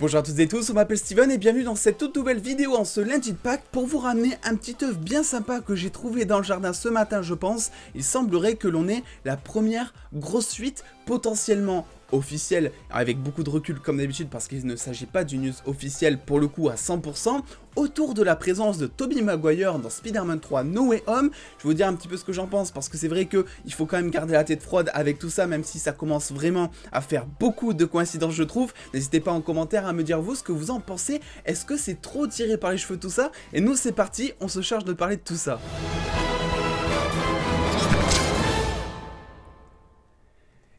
Bonjour à toutes et tous, on m'appelle Steven et bienvenue dans cette toute nouvelle vidéo en ce lundi de Pâques pour vous ramener un petit œuf bien sympa que j'ai trouvé dans le jardin ce matin je pense. Il semblerait que l'on ait la première grosse suite potentiellement officielle, avec beaucoup de recul comme d'habitude parce qu'il ne s'agit pas d'une news officielle pour le coup à 100%, autour de la présence de Tobey Maguire dans Spider-Man 3 No Way Home. Je vais vous dire un petit peu ce que j'en pense parce que c'est vrai qu'il faut quand même garder la tête froide avec tout ça, même si ça commence vraiment à faire beaucoup de coïncidences je trouve. N'hésitez pas en commentaire à me dire vous ce que vous en pensez, est-ce que c'est trop tiré par les cheveux tout ça? Et nous c'est parti, on se charge de parler de tout ça.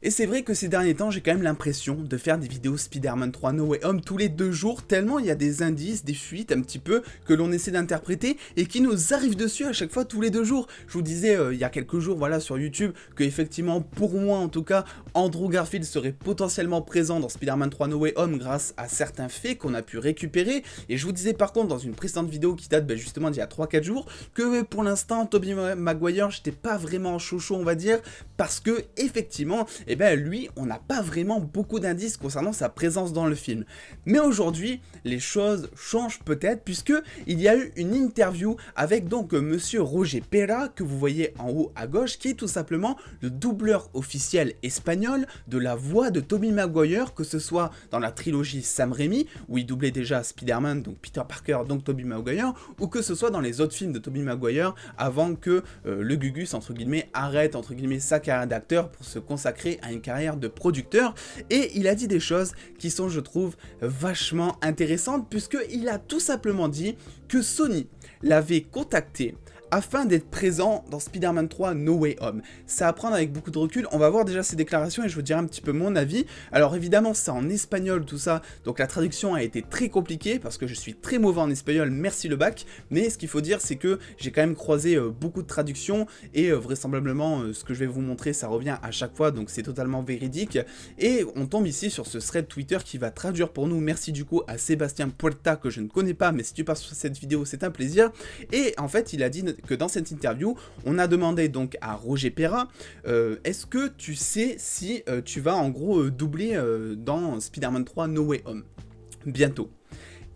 Et c'est vrai que ces derniers temps, j'ai quand même l'impression de faire des vidéos Spider-Man 3 No Way Home tous les 2 jours, tellement il y a des indices, des fuites un petit peu, que l'on essaie d'interpréter et qui nous arrivent dessus à chaque fois tous les 2 jours. Je vous disais il y a quelques jours, voilà, sur YouTube, que effectivement, pour moi en tout cas, Andrew Garfield serait potentiellement présent dans Spider-Man 3 No Way Home grâce à certains faits qu'on a pu récupérer. Et je vous disais par contre dans une précédente vidéo qui date justement d'il y a 3-4 jours, que pour l'instant, Tobey Maguire, j'étais pas vraiment chaud on va dire, parce que effectivement, et lui, on n'a pas vraiment beaucoup d'indices concernant sa présence dans le film. Mais aujourd'hui, les choses changent peut-être, puisque il y a eu une interview avec donc monsieur Roger Pera, que vous voyez en haut à gauche, qui est tout simplement le doubleur officiel espagnol de la voix de Tobey Maguire, que ce soit dans la trilogie Sam Raimi, où il doublait déjà Spider-Man, donc Peter Parker, donc Tobey Maguire, ou que ce soit dans les autres films de Tobey Maguire, avant que le Gugus, entre guillemets, arrête, entre guillemets, sa carrière d'acteur pour se consacrer à une carrière de producteur. Et il a dit des choses qui sont, je trouve, vachement intéressantes, puisqu'il a tout simplement dit que Sony l'avait contacté afin d'être présent dans Spider-Man 3 No Way Home. Ça à prendre avec beaucoup de recul, on va voir déjà ces déclarations et je vous dirai un petit peu mon avis. Alors évidemment c'est en espagnol tout ça, donc la traduction a été très compliquée parce que je suis très mauvais en espagnol, merci le bac, mais ce qu'il faut dire c'est que j'ai quand même croisé beaucoup de traductions et vraisemblablement ce que je vais vous montrer ça revient à chaque fois, donc c'est totalement véridique. Et on tombe ici sur ce thread Twitter qui va traduire pour nous, merci du coup à Sébastien Puerta que je ne connais pas, mais si tu passes sur cette vidéo c'est un plaisir. Et en fait il a dit que dans cette interview, on a demandé donc à Roger Pera, est-ce que tu sais si tu vas en gros doubler dans Spider-Man 3 No Way Home bientôt?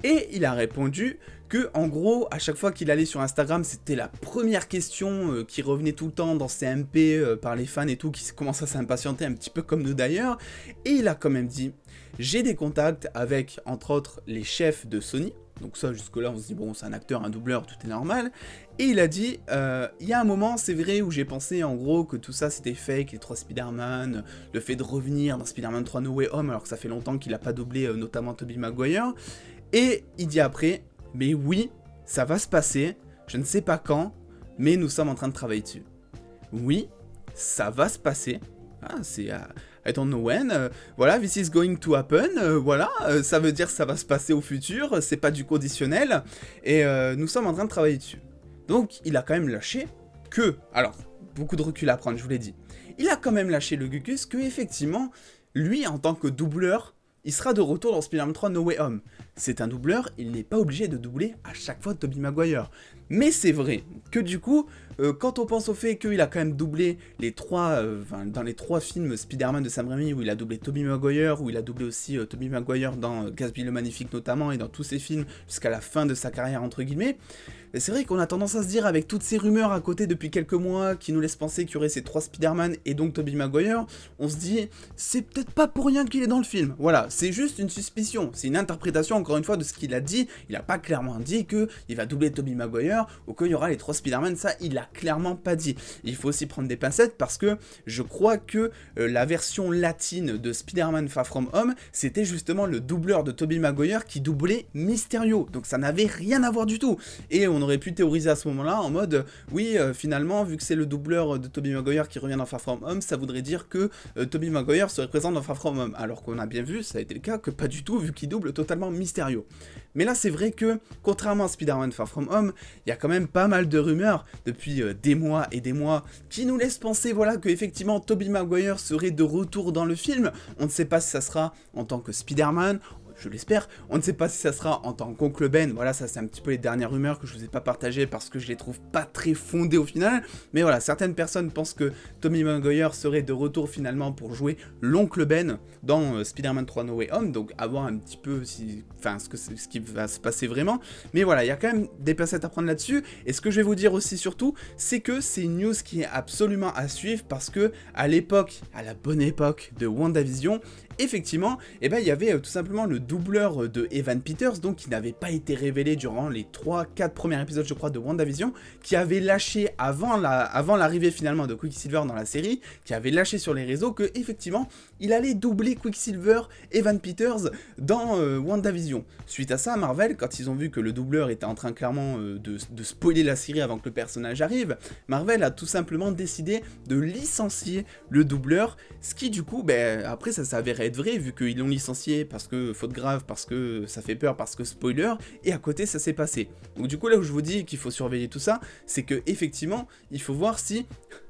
Et il a répondu que en gros, à chaque fois qu'il allait sur Instagram, c'était la première question qui revenait tout le temps dans ses MP par les fans et tout, qui commençaient à s'impatienter un petit peu comme nous d'ailleurs. Et il a quand même dit, j'ai des contacts avec entre autres les chefs de Sony. Donc ça, jusque-là, on se dit, bon, c'est un acteur, un doubleur, tout est normal. Et il a dit, il y a un moment, c'est vrai, où j'ai pensé, en gros, que tout ça, c'était fake, les 3 Spider-Man, le fait de revenir dans Spider-Man 3 No Way Home, alors que ça fait longtemps qu'il n'a pas doublé, notamment Tobey Maguire. Et il dit après, mais oui, ça va se passer, je ne sais pas quand, mais nous sommes en train de travailler dessus. Oui, ça va se passer. Ah, c'est... I don't know when, voilà, this is going to happen, voilà, ça veut dire que ça va se passer au futur, c'est pas du conditionnel, et nous sommes en train de travailler dessus. Donc, il a quand même lâché que, alors, beaucoup de recul à prendre, je vous l'ai dit, il a quand même lâché le Gugus que, effectivement, lui, en tant que doubleur, il sera de retour dans Spider-Man 3 No Way Home. C'est un doubleur, il n'est pas obligé de doubler à chaque fois Tobey Maguire. Mais c'est vrai que du coup, quand on pense au fait qu'il a quand même doublé les 3, dans les 3 films Spider-Man de Sam Raimi, où il a doublé Tobey Maguire, où il a doublé aussi Tobey Maguire dans Gatsby le Magnifique notamment, et dans tous ses films jusqu'à la fin de sa carrière entre guillemets, c'est vrai qu'on a tendance à se dire, avec toutes ces rumeurs à côté depuis quelques mois, qui nous laissent penser qu'il y aurait ces 3 Spider-Man et donc Tobey Maguire, on se dit, c'est peut-être pas pour rien qu'il est dans le film. Voilà, c'est juste une suspicion, c'est une interprétation encore une fois de ce qu'il a dit, il a pas clairement dit qu'il va doubler Tobey Maguire, ou qu'il y aura les 3 Spider-Man, ça il a clairement pas dit. Il faut aussi prendre des pincettes parce que je crois que la version latine de Spider-Man Far From Home, c'était justement le doubleur de Tobey Maguire qui doublait Mysterio, donc ça n'avait rien à voir du tout. Et on aurait pu théoriser à ce moment-là en mode, oui, finalement, vu que c'est le doubleur de Tobey Maguire qui revient dans Far From Home, ça voudrait dire que Tobey Maguire serait présent dans Far From Home, alors qu'on a bien vu, ça a été le cas, que pas du tout, vu qu'il double totalement Mysterio. Mais là, c'est vrai que, contrairement à Spider-Man Far From Home, il y a quand même pas mal de rumeurs depuis des mois et des mois qui nous laissent penser, voilà, que effectivement Tobey Maguire serait de retour dans le film. On ne sait pas si ça sera en tant que Spider-Man. je l'espère. On ne sait pas si ça sera en tant qu'Oncle Ben, voilà, ça c'est un petit peu les dernières rumeurs que je vous ai pas partagées parce que je les trouve pas très fondées au final, mais voilà, certaines personnes pensent que Tobey Maguire serait de retour finalement pour jouer l'Oncle Ben dans Spider-Man 3 No Way Home, donc à voir un petit peu ce qui va se passer vraiment, mais voilà, il y a quand même des pincettes à prendre là-dessus, et ce que je vais vous dire aussi surtout, c'est que c'est une news qui est absolument à suivre parce que à l'époque, à la bonne époque de WandaVision, effectivement, eh ben, il y avait tout simplement le doubleur de Evan Peters, donc qui n'avait pas été révélé durant les 3-4 premiers épisodes, je crois, de WandaVision, qui avait lâché avant l'arrivée finalement de Quicksilver dans la série, qui avait lâché sur les réseaux que effectivement, il allait doubler Quicksilver, Evan Peters dans WandaVision. Suite à ça, Marvel, quand ils ont vu que le doubleur était en train clairement de spoiler la série avant que le personnage arrive, Marvel a tout simplement décidé de licencier le doubleur, ce qui du coup, ben, après ça s'avérait être vrai vu qu'ils l'ont licencié parce que faute grave, parce que ça fait peur, parce que spoiler, et à côté ça s'est passé. Donc du coup là où je vous dis qu'il faut surveiller tout ça, c'est que effectivement il faut voir si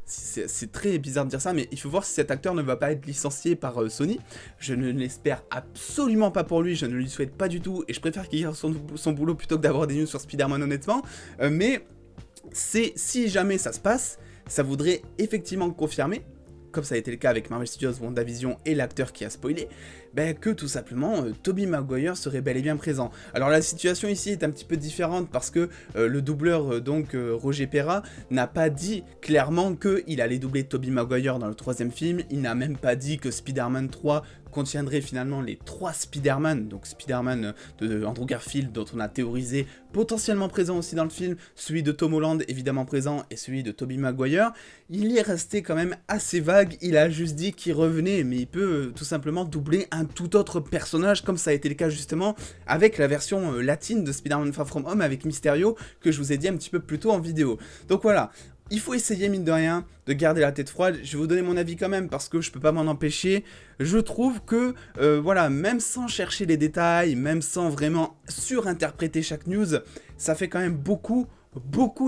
c'est très bizarre de dire ça, mais il faut voir si cet acteur ne va pas être licencié par Sony. Je ne l'espère absolument pas pour lui, je ne lui souhaite pas du tout, et je préfère qu'il garde son boulot plutôt que d'avoir des news sur Spider-Man honnêtement, mais si jamais ça se passe, ça voudrait effectivement confirmer, comme ça a été le cas avec Marvel Studios, WandaVision et l'acteur qui a spoilé, ben, que tout simplement Tobey Maguire serait bel et bien présent. Alors la situation ici est un petit peu différente parce que le doubleur Roger Pera n'a pas dit clairement qu'il allait doubler Tobey Maguire dans le troisième film, il n'a même pas dit que Spider-Man 3 contiendrait finalement les 3 Spider-Man, donc Spider-Man de Andrew Garfield dont on a théorisé potentiellement présent aussi dans le film, celui de Tom Holland évidemment présent et celui de Tobey Maguire. Il est resté quand même assez vague, il a juste dit qu'il revenait, mais il peut tout simplement doubler un tout autre personnage comme ça a été le cas justement avec la version latine de Spider-Man Far From Home avec Mysterio que je vous ai dit un petit peu plus tôt en vidéo. Donc voilà. Il faut essayer, mine de rien, de garder la tête froide. Je vais vous donner mon avis quand même, parce que je peux pas m'en empêcher. Je trouve que, voilà, même sans chercher les détails, même sans vraiment surinterpréter chaque news, ça fait quand même beaucoup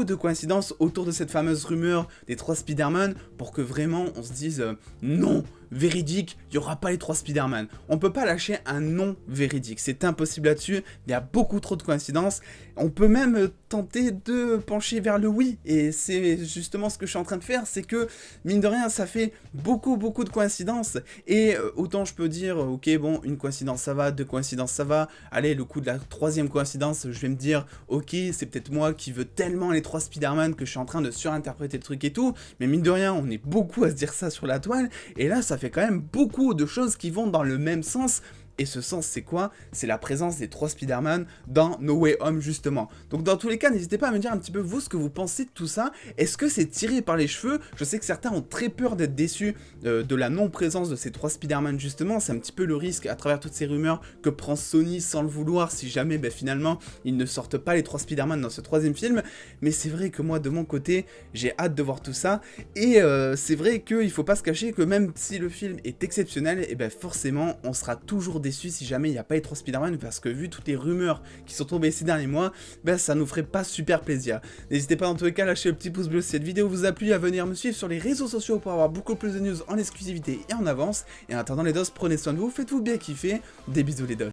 de coïncidences autour de cette fameuse rumeur des 3 Spider-Man pour que vraiment on se dise non, véridique, il n'y aura pas les 3 Spider-Man. On peut pas lâcher un non véridique, c'est impossible là-dessus, il y a beaucoup trop de coïncidences. On peut même tenter de pencher vers le oui, et c'est justement ce que je suis en train de faire, c'est que, mine de rien, ça fait beaucoup de coïncidences, et autant je peux dire, ok, bon, une coïncidence ça va, 2 coïncidences ça va, allez, le coup de la 3e coïncidence, je vais me dire, ok, c'est peut-être moi qui veux tellement les 3 Spider-Man que je suis en train de surinterpréter le truc et tout, mais mine de rien, on est beaucoup à se dire ça sur la toile, et là, ça fait quand même beaucoup de choses qui vont dans le même sens. Et ce sens, c'est quoi? C'est la présence des 3 Spider-Man dans No Way Home, justement. Donc dans tous les cas, n'hésitez pas à me dire un petit peu, vous, ce que vous pensez de tout ça. Est-ce que c'est tiré par les cheveux? Je sais que certains ont très peur d'être déçus de la non-présence de ces 3 Spider-Man, justement. C'est un petit peu le risque, à travers toutes ces rumeurs, que prend Sony sans le vouloir, si jamais, ben, finalement, ils ne sortent pas les 3 Spider-Man dans ce 3e film. Mais c'est vrai que moi, de mon côté, j'ai hâte de voir tout ça. Et c'est vrai qu'il faut pas se cacher que même si le film est exceptionnel, et ben forcément, on sera toujours déçu si jamais il n'y a pas les 3 Spider-Man, parce que vu toutes les rumeurs qui sont tombées ces derniers mois, ben ça nous ferait pas super plaisir. N'hésitez pas dans tous les cas à lâcher le petit pouce bleu si cette vidéo vous a plu, à venir me suivre sur les réseaux sociaux pour avoir beaucoup plus de news en exclusivité et en avance. Et en attendant les doses, prenez soin de vous, faites-vous bien kiffer, des bisous les doses.